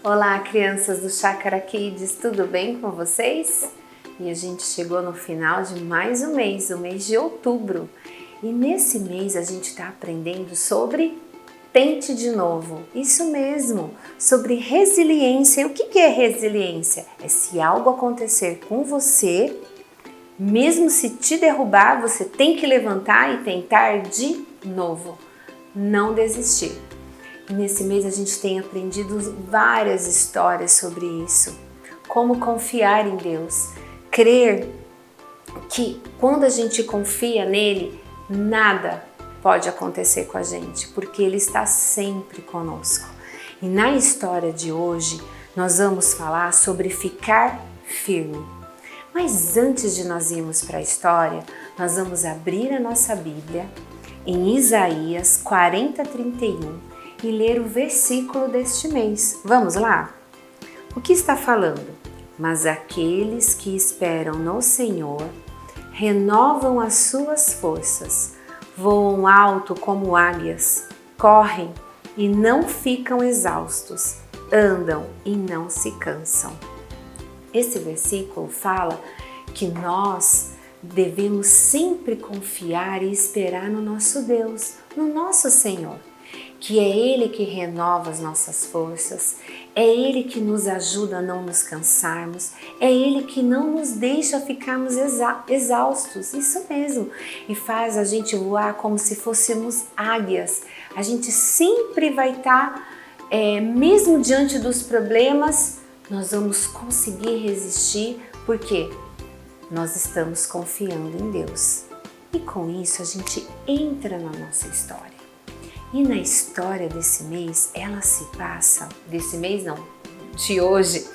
Olá, crianças do Chácara Kids, tudo bem com vocês? E a gente chegou no final de mais um mês, o mês de outubro. E nesse mês a gente está aprendendo sobre tente de novo. Isso mesmo, sobre resiliência. E o que é resiliência? É se algo acontecer com você, mesmo se te derrubar, você tem que levantar e tentar de novo. Não desistir. Nesse mês a gente tem aprendido várias histórias sobre isso. Como confiar em Deus. Crer que quando a gente confia nele, nada pode acontecer com a gente, porque ele está sempre conosco. E na história de hoje, nós vamos falar sobre ficar firme. Mas antes de nós irmos para a história, nós vamos abrir a nossa Bíblia em Isaías 40:31 e ler o versículo deste mês. Vamos lá? O que está falando? Mas aqueles que esperam no Senhor renovam as suas forças, voam alto como águias, correm e não ficam exaustos, andam e não se cansam. Esse versículo fala que nós devemos sempre confiar e esperar no nosso Deus, no nosso Senhor, que é Ele que renova as nossas forças, é Ele que nos ajuda a não nos cansarmos, é Ele que não nos deixa ficarmos exaustos, isso mesmo, e faz a gente voar como se fôssemos águias. A gente sempre vai estar, mesmo diante dos problemas, nós vamos conseguir resistir, porque nós estamos confiando em Deus. E com isso a gente entra na nossa história. E na história desse mês, de hoje,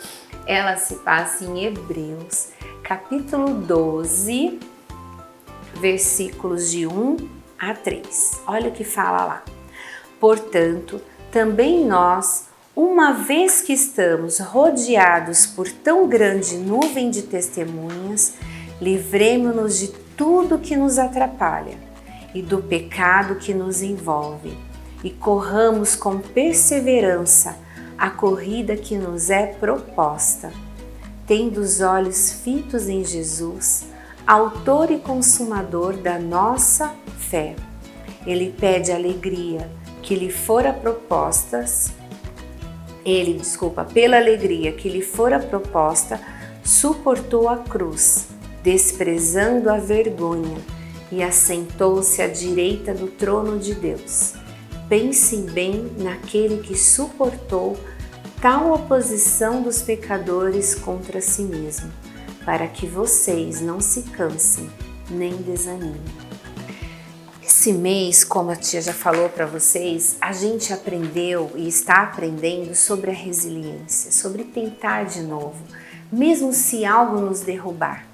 ela se passa em Hebreus, capítulo 12, versículos de 1 a 3. Olha o que fala lá. Portanto, também nós, uma vez que estamos rodeados por tão grande nuvem de testemunhas, livremo-nos de tudo que nos atrapalha e do pecado que nos envolve, e corramos com perseverança a corrida que nos é proposta, tendo os olhos fitos em Jesus, autor e consumador da nossa fé. Ele pede alegria que lhe fora pela alegria que lhe fora proposta, suportou a cruz, desprezando a vergonha, e assentou-se à direita do trono de Deus. Pensem bem naquele que suportou tal oposição dos pecadores contra si mesmo, para que vocês não se cansem nem desanimem. Esse mês, como a tia já falou para vocês, a gente aprendeu e está aprendendo sobre a resiliência, sobre tentar de novo, mesmo se algo nos derrubar.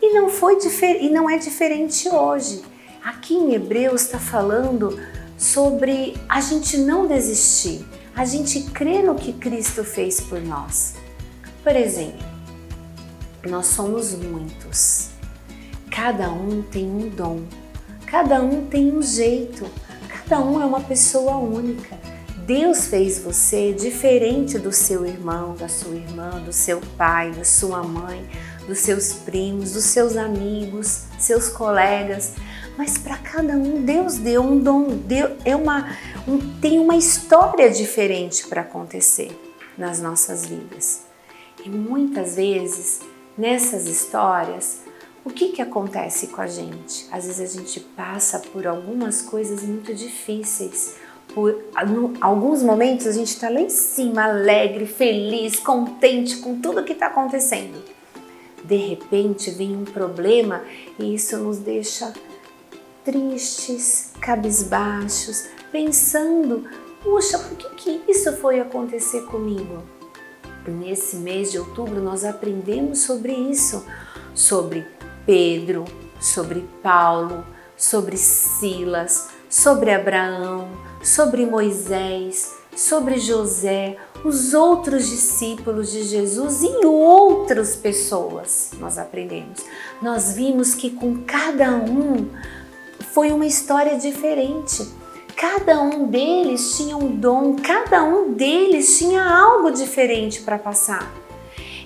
E não é diferente hoje. Aqui em Hebreus está falando sobre a gente não desistir, a gente crer no que Cristo fez por nós. Por exemplo, nós somos muitos, cada um tem um dom, cada um tem um jeito, cada um é uma pessoa única. Deus fez você diferente do seu irmão, da sua irmã, do seu pai, da sua mãe, dos seus primos, dos seus amigos, seus colegas. Mas para cada um, Deus deu um dom, tem uma história diferente para acontecer nas nossas vidas. E muitas vezes, nessas histórias, o que acontece com a gente? Às vezes a gente passa por algumas coisas muito difíceis. Alguns momentos a gente está lá em cima, alegre, feliz, contente com tudo que está acontecendo. De repente vem um problema e isso nos deixa tristes, cabisbaixos, pensando, puxa, por que isso foi acontecer comigo? Nesse mês de outubro nós aprendemos sobre isso, sobre Pedro, sobre Paulo, sobre Silas, sobre Abraão, sobre Moisés, sobre José, os outros discípulos de Jesus e outras pessoas nós aprendemos. Nós vimos que com cada um foi uma história diferente. cada um deles tinha um dom, cada um deles tinha algo diferente para passar.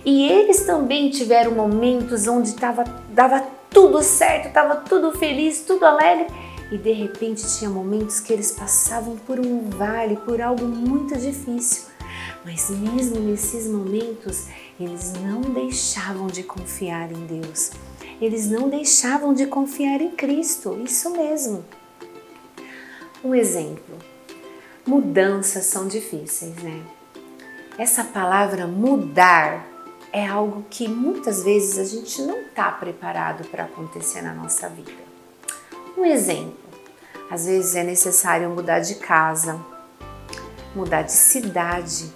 E eles também tiveram momentos onde dava tudo certo, estava tudo feliz, tudo alegre. E de repente tinha momentos que eles passavam por um vale, por algo muito difícil. Mas mesmo nesses momentos, eles não deixavam de confiar em Deus. Eles não deixavam de confiar em Cristo, isso mesmo. Um exemplo, mudanças são difíceis, né? Essa palavra mudar é algo que muitas vezes a gente não está preparado para acontecer na nossa vida. Um exemplo, às vezes é necessário mudar de casa, mudar de cidade.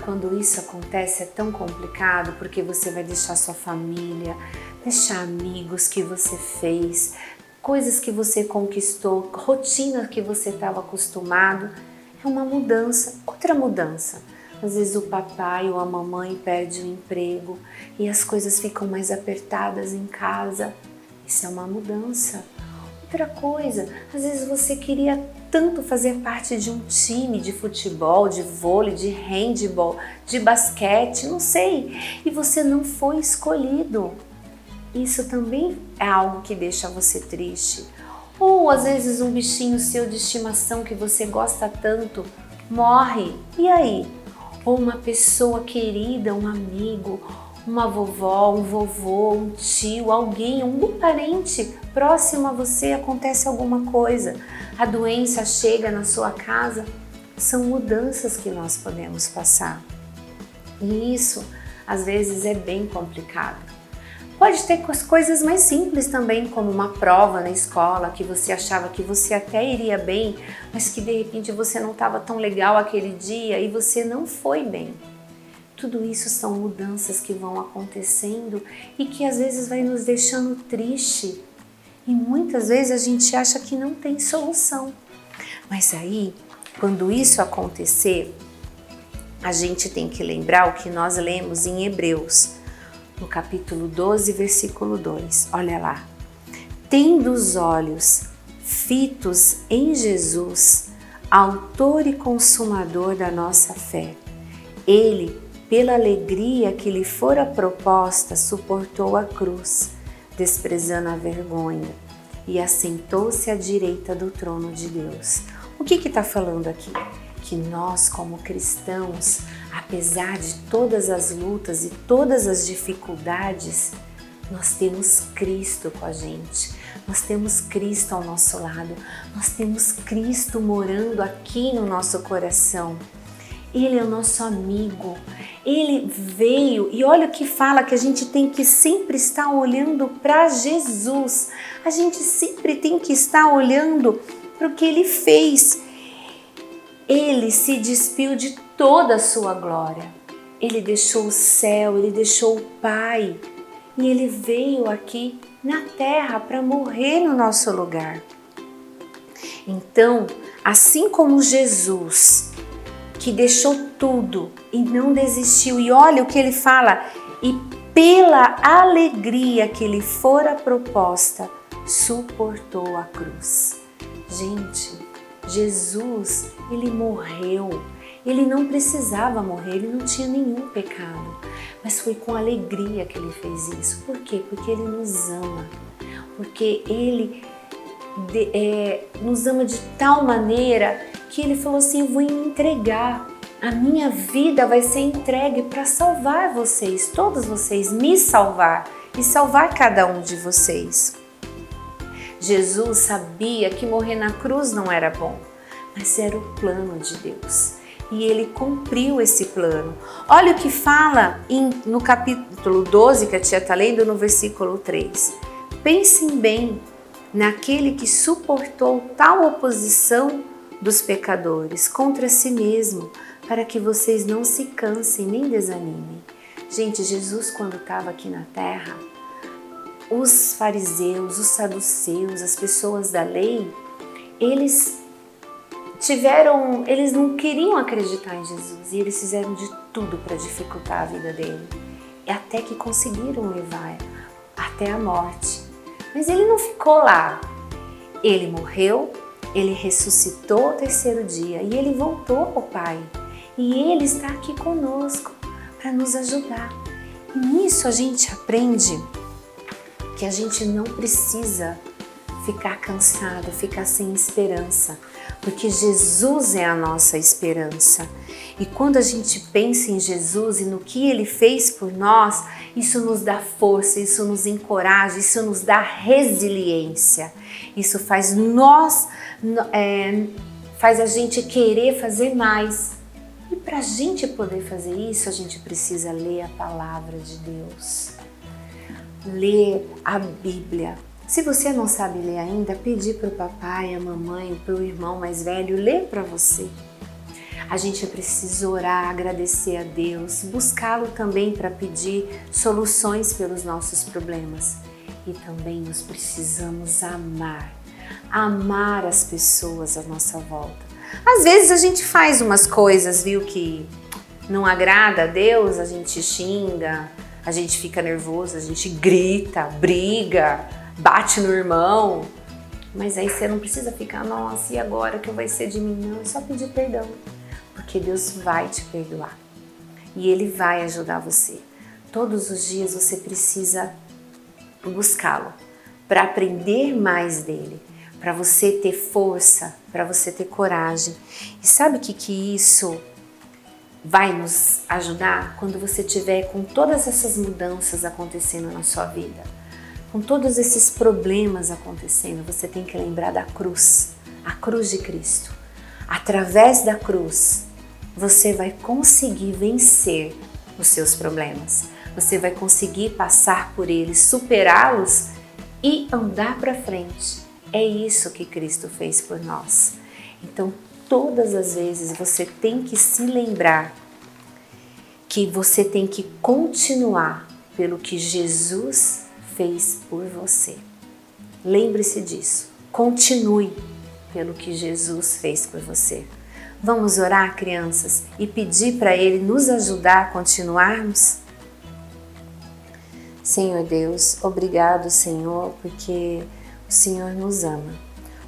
Quando isso acontece é tão complicado porque você vai deixar sua família, deixar amigos que você fez, coisas que você conquistou, rotina que você estava acostumado. É uma mudança, outra mudança. Às vezes o papai ou a mamãe perde o emprego e as coisas ficam mais apertadas em casa. Isso é uma mudança. Outra coisa, às vezes você queria tanto fazer parte de um time de futebol, de vôlei, de handball, de basquete, não sei, e você não foi escolhido. Isso também é algo que deixa você triste. Ou às vezes um bichinho seu de estimação que você gosta tanto morre, e aí? Ou uma pessoa querida, um amigo, uma vovó, um vovô, um tio, alguém, um parente próximo a você, acontece alguma coisa, a doença chega na sua casa, são mudanças que nós podemos passar. E isso, às vezes, é bem complicado. Pode ter coisas mais simples também, como uma prova na escola que você achava que você até iria bem, mas que de repente você não estava tão legal aquele dia e você não foi bem. Tudo isso são mudanças que vão acontecendo e que às vezes vai nos deixando triste. E muitas vezes a gente acha que não tem solução. Mas aí, quando isso acontecer, a gente tem que lembrar o que nós lemos em Hebreus, no capítulo 12, versículo 2. Olha lá. Tendo os olhos fitos em Jesus, autor e consumador da nossa fé, ele, pela alegria que lhe fora proposta, suportou a cruz, desprezando a vergonha, e assentou-se à direita do trono de Deus. O que está falando aqui? Que nós, como cristãos, apesar de todas as lutas e todas as dificuldades, nós temos Cristo com a gente, nós temos Cristo ao nosso lado, nós temos Cristo morando aqui no nosso coração. Ele é o nosso amigo, ele veio e olha o que fala que a gente tem que sempre estar olhando para Jesus, a gente sempre tem que estar olhando para o que ele fez. Ele se despiu de toda a sua glória, ele deixou o céu, ele deixou o Pai e ele veio aqui na terra para morrer no nosso lugar. Então, assim como Jesus, que deixou tudo e não desistiu. E olha o que ele fala, e pela alegria que lhe fora proposta, suportou a cruz. Gente, Jesus, ele morreu. Ele não precisava morrer, ele não tinha nenhum pecado. Mas foi com alegria que ele fez isso. Por quê? Porque ele nos ama. Porque ele nos ama de tal maneira que ele falou assim, eu vou me entregar, a minha vida vai ser entregue para salvar vocês, todos vocês, me salvar e salvar cada um de vocês. Jesus sabia que morrer na cruz não era bom, mas era o plano de Deus e ele cumpriu esse plano. Olha o que fala no capítulo 12, que a tia está lendo, no versículo 3. Pensem bem naquele que suportou tal oposição dos pecadores contra si mesmo, para que vocês não se cansem nem desanimem. Gente, Jesus, quando estava aqui na terra, os fariseus, os saduceus, as pessoas da lei, eles não queriam acreditar em Jesus e eles fizeram de tudo para dificultar a vida dele, até que conseguiram levar até a morte. Mas ele não ficou lá. Ele morreu, Ele ressuscitou ao terceiro dia e Ele voltou ao Pai. E Ele está aqui conosco para nos ajudar. E nisso a gente aprende que a gente não precisa ficar cansado, ficar sem esperança, porque Jesus é a nossa esperança. E quando a gente pensa em Jesus e no que Ele fez por nós, isso nos dá força, isso nos encoraja, isso nos dá resiliência. Isso faz faz a gente querer fazer mais. E para a gente poder fazer isso, a gente precisa ler a palavra de Deus, ler a Bíblia. Se você não sabe ler ainda, pedir para o papai, a mamãe, para o irmão mais velho ler para você. A gente precisa orar, agradecer a Deus, buscá-lo também para pedir soluções pelos nossos problemas. E também nós precisamos amar as pessoas à nossa volta. Às vezes a gente faz umas coisas, que não agrada a Deus, a gente xinga, a gente fica nervoso, a gente grita, briga, bate no irmão. Mas aí você não precisa ficar, nossa, e agora que vai ser de mim? Não, é só pedir perdão, porque Deus vai te perdoar e Ele vai ajudar você. Todos os dias você precisa buscá-lo para aprender mais dele, para você ter força, para você ter coragem. E sabe o que isso vai nos ajudar? Quando você tiver com todas essas mudanças acontecendo na sua vida, com todos esses problemas acontecendo, você tem que lembrar da cruz, a cruz de Cristo. Através da cruz, você vai conseguir vencer os seus problemas. Você vai conseguir passar por eles, superá-los e andar para frente. É isso que Cristo fez por nós. Então, todas as vezes você tem que se lembrar que você tem que continuar pelo que Jesus fez por você. Lembre-se disso. Continue pelo que Jesus fez por você. Vamos orar, crianças, e pedir para Ele nos ajudar a continuarmos? Senhor Deus, obrigado, Senhor, porque o Senhor nos ama.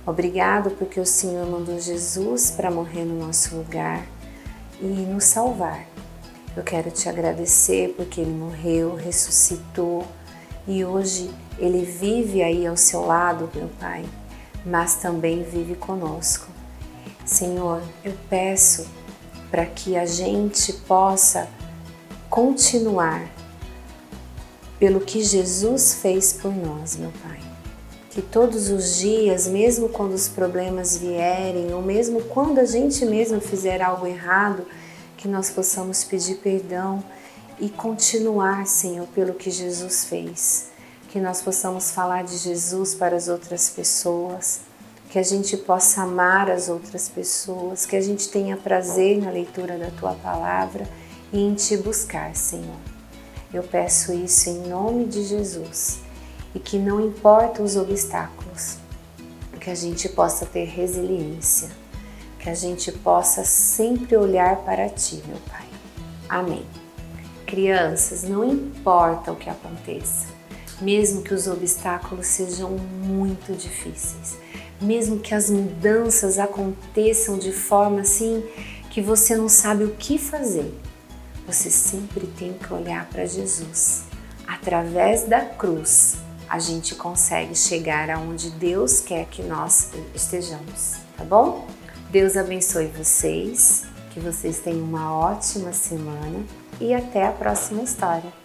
Obrigado porque o Senhor mandou Jesus para morrer no nosso lugar e nos salvar. Eu quero te agradecer porque Ele morreu, ressuscitou e hoje Ele vive aí ao seu lado, meu Pai, mas também vive conosco. Senhor, eu peço para que a gente possa continuar pelo que Jesus fez por nós, meu Pai. Que todos os dias, mesmo quando os problemas vierem, ou mesmo quando a gente mesmo fizer algo errado, que nós possamos pedir perdão e continuar, Senhor, pelo que Jesus fez. Que nós possamos falar de Jesus para as outras pessoas, que a gente possa amar as outras pessoas, que a gente tenha prazer na leitura da Tua Palavra e em Te buscar, Senhor. Eu peço isso em nome de Jesus e que não importa os obstáculos, que a gente possa ter resiliência, que a gente possa sempre olhar para Ti, meu Pai. Amém. Crianças, não importa o que aconteça, mesmo que os obstáculos sejam muito difíceis, mesmo que as mudanças aconteçam de forma assim que você não sabe o que fazer, você sempre tem que olhar para Jesus. Através da cruz, a gente consegue chegar aonde Deus quer que nós estejamos, tá bom? Deus abençoe vocês, que vocês tenham uma ótima semana e até a próxima história.